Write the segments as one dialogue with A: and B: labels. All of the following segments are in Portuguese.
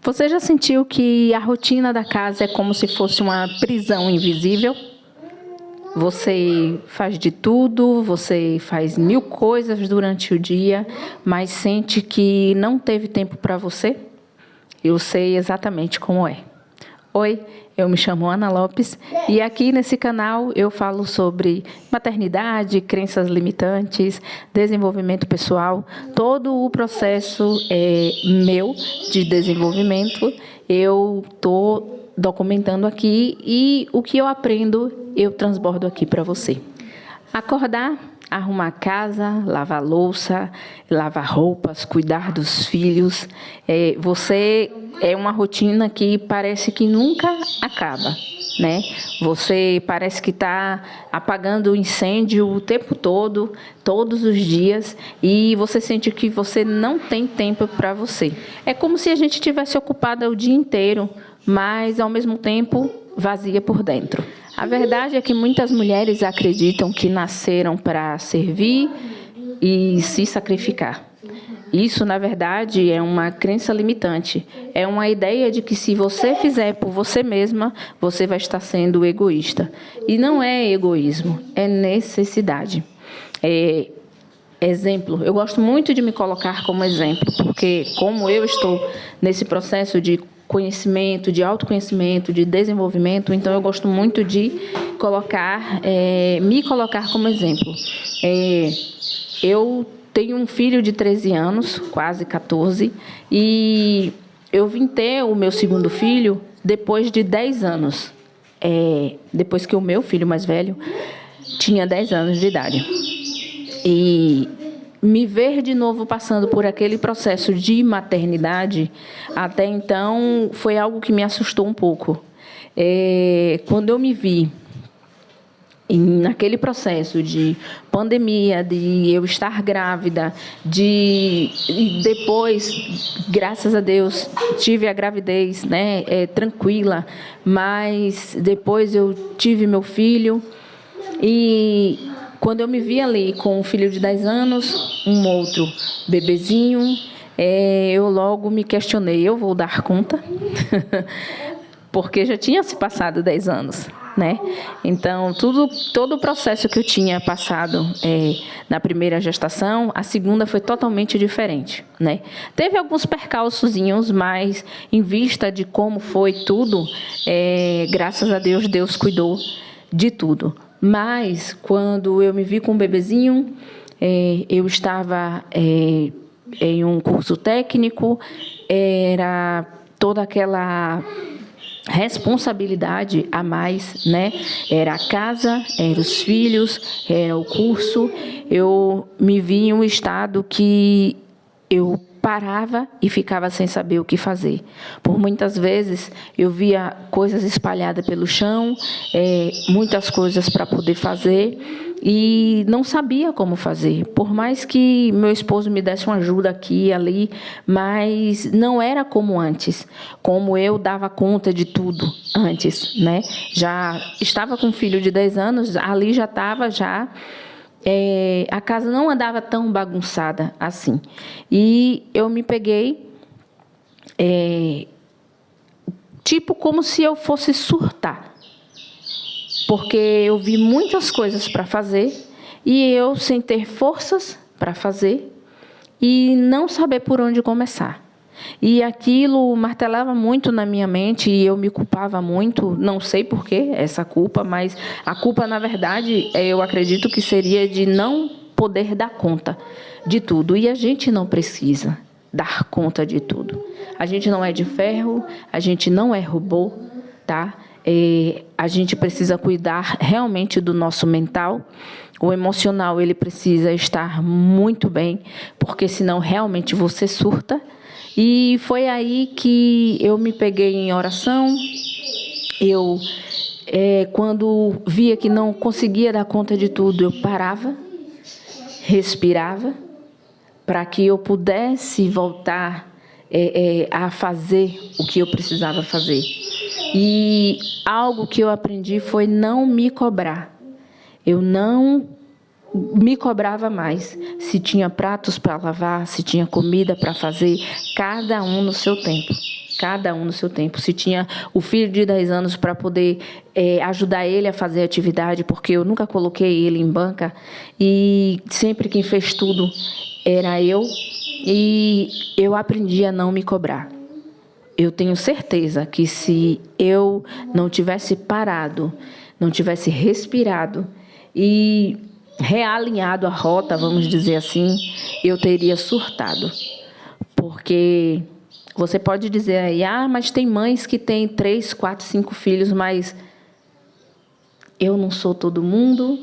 A: Você já sentiu que a rotina da casa é como se fosse uma prisão invisível? Você faz de tudo, você faz mil coisas durante o dia, mas sente que não teve tempo para você? Eu sei exatamente como é. Oi, eu me chamo Ana Lopes e aqui nesse canal eu falo sobre maternidade, crenças limitantes, desenvolvimento pessoal, todo o processo meu de desenvolvimento eu estou documentando aqui e o que eu aprendo eu transbordo aqui para você. Acordar, arrumar a casa, lavar louça, lavar roupas, cuidar dos filhos. Você é uma rotina que parece que nunca acaba, né? Você parece que está apagando o incêndio o tempo todo, todos os dias, e você sente que você não tem tempo para você. É como se a gente tivesse ocupada o dia inteiro, mas, ao mesmo tempo, vazia por dentro. A verdade é que muitas mulheres acreditam que nasceram para servir e se sacrificar. Isso, na verdade, é uma crença limitante. É uma ideia de que se você fizer por você mesma, você vai estar sendo egoísta. E não é egoísmo, é necessidade. Exemplo, eu gosto muito de me colocar como exemplo, porque como eu estou nesse processo de conhecimento, de autoconhecimento, de desenvolvimento, então eu gosto muito de me colocar como exemplo. Eu tenho um filho de 13 anos, quase 14, e eu vim ter o meu segundo filho depois de 10 anos, depois que o meu filho mais velho tinha 10 anos de idade. E me ver de novo passando por aquele processo de maternidade, até então, foi algo que me assustou um pouco. Quando eu me vi naquele processo de pandemia, de eu estar grávida, e depois, graças a Deus, tive a gravidez, né, tranquila, mas depois eu tive meu filho e quando eu me vi ali com um filho de 10 anos, um outro bebezinho, eu logo me questionei, eu vou dar conta? Porque já tinha se passado 10 anos, né? Então, todo o processo que eu tinha passado na primeira gestação, a segunda foi totalmente diferente, né? Teve alguns percalçozinhos, mas em vista de como foi tudo, graças a Deus, Deus cuidou de tudo. Mas, quando eu me vi com um bebezinho, eu estava em um curso técnico, era toda aquela responsabilidade a mais, né? Era a casa, eram os filhos, era o curso. Eu me vi em um estado que eu parava e ficava sem saber o que fazer. Por muitas vezes, eu via coisas espalhadas pelo chão, muitas coisas para poder fazer, e não sabia como fazer. Por mais que meu esposo me desse uma ajuda aqui e ali, mas não era como antes, como eu dava conta de tudo antes, né? Já estava com um filho de 10 anos, ali já estava a casa não andava tão bagunçada assim. E eu me peguei, tipo como se eu fosse surtar. Porque eu vi muitas coisas para fazer e eu sem ter forças para fazer e não saber por onde começar. E aquilo martelava muito na minha mente e eu me culpava muito, não sei por que essa culpa, mas a culpa, na verdade, eu acredito que seria de não poder dar conta de tudo. E a gente não precisa dar conta de tudo. A gente não é de ferro, a gente não é robô, tá? A gente precisa cuidar realmente do nosso mental. O emocional, ele precisa estar muito bem, porque senão realmente você surta. E foi aí que eu me peguei em oração. Eu, quando via que não conseguia dar conta de tudo, eu parava, respirava, para que eu pudesse voltar a fazer o que eu precisava fazer. E algo que eu aprendi foi não me cobrar. Eu não me cobrava mais. Se tinha pratos para lavar, se tinha comida para fazer, cada um no seu tempo. Cada um no seu tempo. Se tinha o filho de 10 anos para poder ajudar ele a fazer atividade, porque eu nunca coloquei ele em banca, e sempre quem fez tudo era eu, e eu aprendi a não me cobrar. Eu tenho certeza que se eu não tivesse parado, não tivesse respirado e realinhado a rota, vamos dizer assim, eu teria surtado. Porque você pode dizer aí, mas tem mães que têm 3, 4, 5 filhos, mas eu não sou todo mundo,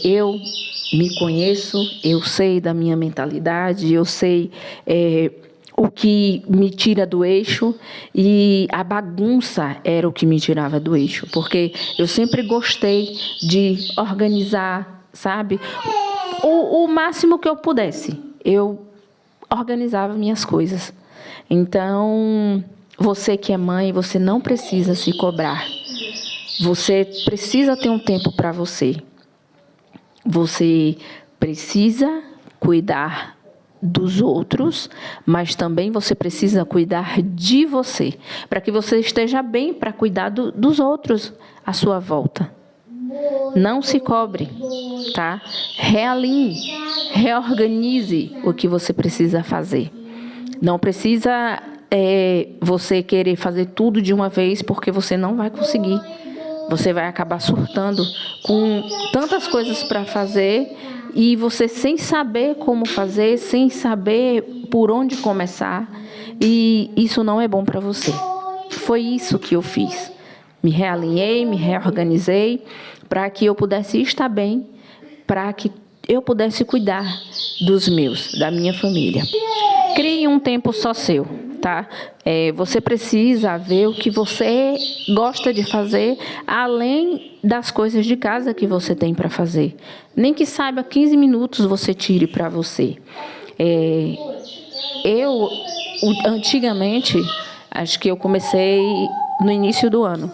A: eu me conheço, eu sei da minha mentalidade, eu sei o que me tira do eixo, e a bagunça era o que me tirava do eixo, porque eu sempre gostei de organizar, sabe? O máximo que eu pudesse, eu organizava minhas coisas. Então, você que é mãe, você não precisa se cobrar. Você precisa ter um tempo para você. Você precisa cuidar dos outros, mas também você precisa cuidar de você, para que você esteja bem para cuidar dos outros à sua volta. Não se cobre, tá? Realinhe, reorganize o que você precisa fazer. Não precisa você querer fazer tudo de uma vez, porque você não vai conseguir. Você vai acabar surtando com tantas coisas para fazer, e você sem saber como fazer, sem saber por onde começar, e isso não é bom para você. Foi isso que eu fiz. Me realinhei, me reorganizei, para que eu pudesse estar bem, para que eu pudesse cuidar dos meus, da minha família. Crie um tempo só seu, tá? Você precisa ver o que você gosta de fazer, além das coisas de casa que você tem para fazer. Nem que saiba 15 minutos você tire para você. Antigamente, acho que eu comecei no início do ano.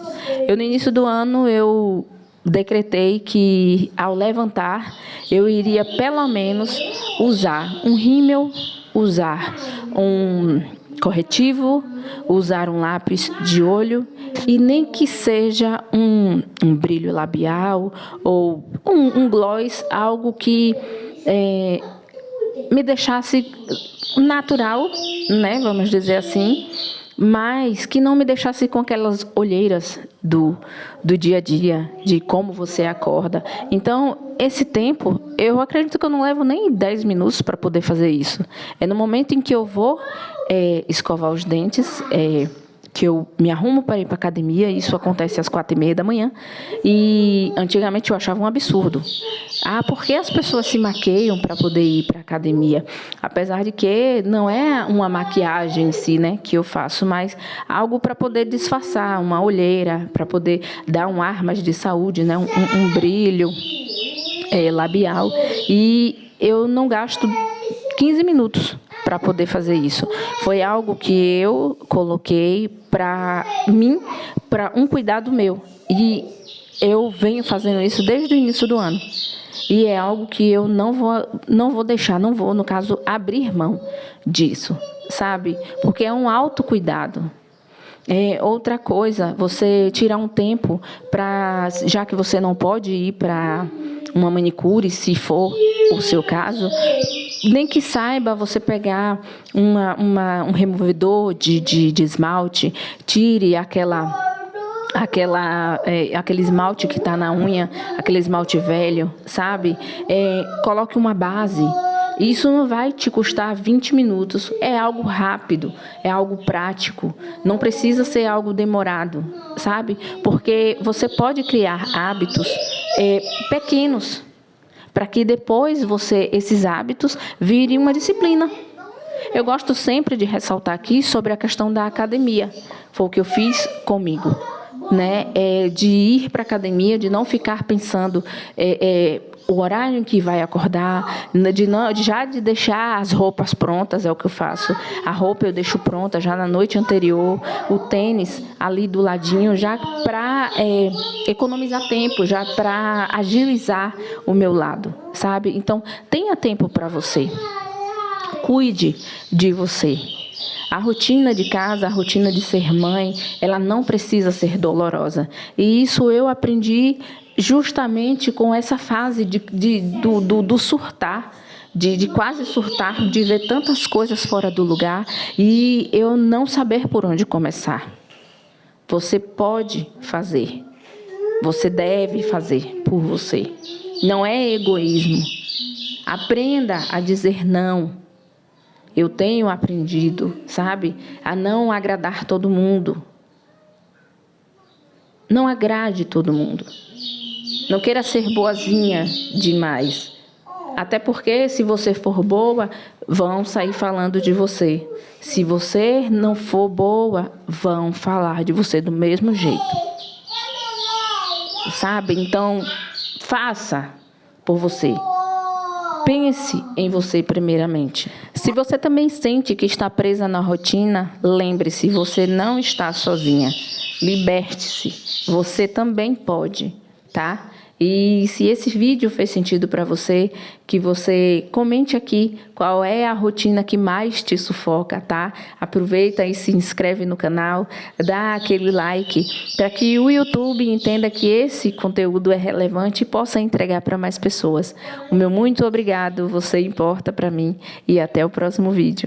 A: No início do ano, eu decretei que, ao levantar, eu iria, pelo menos, usar um rímel, usar um corretivo, usar um lápis de olho, e nem que seja um brilho labial ou um gloss, algo que me deixasse natural, né, vamos dizer assim, mas que não me deixasse com aquelas olheiras do dia a dia, de como você acorda. Então, esse tempo, eu acredito que eu não levo nem 10 minutos para poder fazer isso. É no momento em que eu vou escovar os dentes, que eu me arrumo para ir para a academia. Isso acontece às 4h30 da manhã. E antigamente eu achava um absurdo. Por que as pessoas se maquiam para poder ir para a academia? Apesar de que não é uma maquiagem em si, né, que eu faço, mas algo para poder disfarçar, uma olheira, para poder dar um ar mais de saúde, né, um brilho labial. E eu não gasto 15 minutos para poder fazer isso. Foi algo que eu coloquei para mim, para um cuidado meu. E eu venho fazendo isso desde o início do ano. E é algo que eu não vou deixar, não vou, no caso, abrir mão disso, sabe? Porque é um autocuidado. Outra coisa, você tirar um tempo para, já que você não pode ir para uma manicure, se for o seu caso, nem que saiba você pegar um removedor de esmalte, tire aquele esmalte que está na unha, aquele esmalte velho, sabe? Coloque uma base. Isso não vai te custar 20 minutos, é algo rápido, é algo prático, não precisa ser algo demorado, sabe? Porque você pode criar hábitos pequenos, para que depois esses hábitos virem uma disciplina. Eu gosto sempre de ressaltar aqui sobre a questão da academia. Foi o que eu fiz comigo, né? De ir para a academia, de não ficar pensando o horário em que vai acordar, de deixar as roupas prontas, é o que eu faço. A roupa eu deixo pronta já na noite anterior, o tênis ali do ladinho, já para economizar tempo, já para agilizar o meu lado, sabe? Então, tenha tempo para você. Cuide de você. A rotina de casa, a rotina de ser mãe, ela não precisa ser dolorosa. E isso eu aprendi justamente com essa fase do surtar, de quase surtar, de ver tantas coisas fora do lugar e eu não saber por onde começar. Você pode fazer, você deve fazer por você. Não é egoísmo. Aprenda a dizer não. Eu tenho aprendido, sabe, a não agradar todo mundo. Não agrade todo mundo. Não queira ser boazinha demais. Até porque, se você for boa, vão sair falando de você. Se você não for boa, vão falar de você do mesmo jeito. Sabe? Então, faça por você. Pense em você primeiramente. Se você também sente que está presa na rotina, lembre-se, você não está sozinha. Liberte-se. Você também pode, tá? E se esse vídeo fez sentido para você, que você comente aqui qual é a rotina que mais te sufoca, tá? Aproveita e se inscreve no canal, dá aquele like, para que o YouTube entenda que esse conteúdo é relevante e possa entregar para mais pessoas. O meu muito obrigado, você importa para mim e até o próximo vídeo.